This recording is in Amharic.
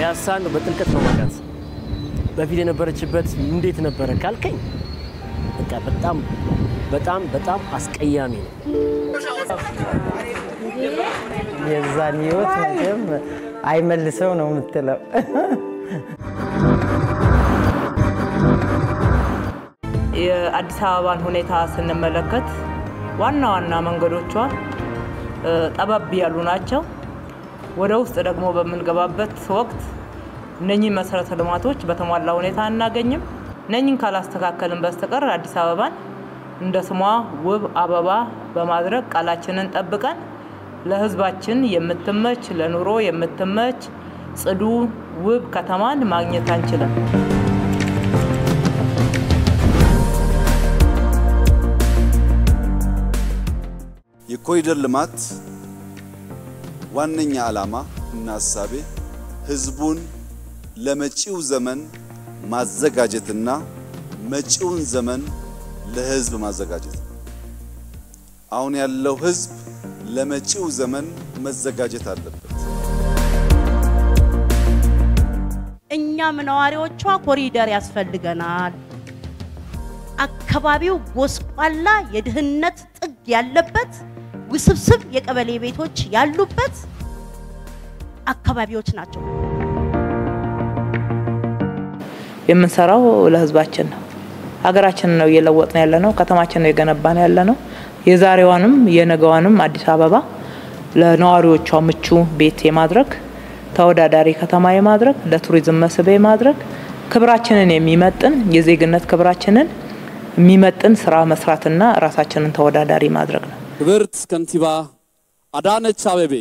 ፒያሳን በጥልቀት ነው ማጋት በፊት የነበረችበት እንዴት ነበር ካልከኝ በቃ በጣም አስቀያሚ ነው የዛን ህይወት ምንም አይመልሰው ነው የምትለው የአዲስ አበባን ሁኔታ ስንመለከት ዋና መንገዶቿ ጠባብ ያሉ ናቸው ወደ ውስጥ ደግሞ በመንገባበት ወቅት እነኚህ መሰረተ ልማቶች በተሟላ ሁኔታ እናገኝም እነኚህን ካላስተካከልን በስተቀር አዲስ አበባን እንደ ስሟ ውብ አበባ በማድረግ ቃላችንን ጠብቀን ለህዝባችን የምትመች ለኑሮ የምትመች ጽዱ ውብ ከተማን ማግኘት አንችልም የኮሪደር ልማት ዋነኛ ዓላማ እና ሐሳቤ ህዝቡን ለመጪው ዘመን ማዘጋጀትና መጪውን ዘመን ለህዝብ ማዘጋጀት አሁን ያለው ህዝብ ለመጪው ዘመን መዘጋጀት አለበት እኛም ነዋሪዎቿ ኮሪደር ያስፈልገናል አካባቢው ጎስቋላ የድህነት ጥግ ያለበት ውስብስብ የቀበሌ ቤቶች ያሉበት አካባቢዎች ናቸው የምንሰራው ለህዝባችን ነው ሀገራችን ነው እየለወጥን ያለነው ከተማችን ነው የገነባን ያለነው የዛሬዋንም የነገዋንም አዲስ አበባ ለነዋሪዎቿ ምቹ ቤት የማድረግ ተወዳዳሪ ከተማ የማድረግ ለቱሪዝም መስህብ የማድረግ ክብራችንን የሚመጥን የዜግነት ክብራችንን የሚመጥን ስራ መስራትና ራሳችንን ተወዳዳሪ ማድረግ ነው ክብርት ከንቲባ አዳነች አቤቤ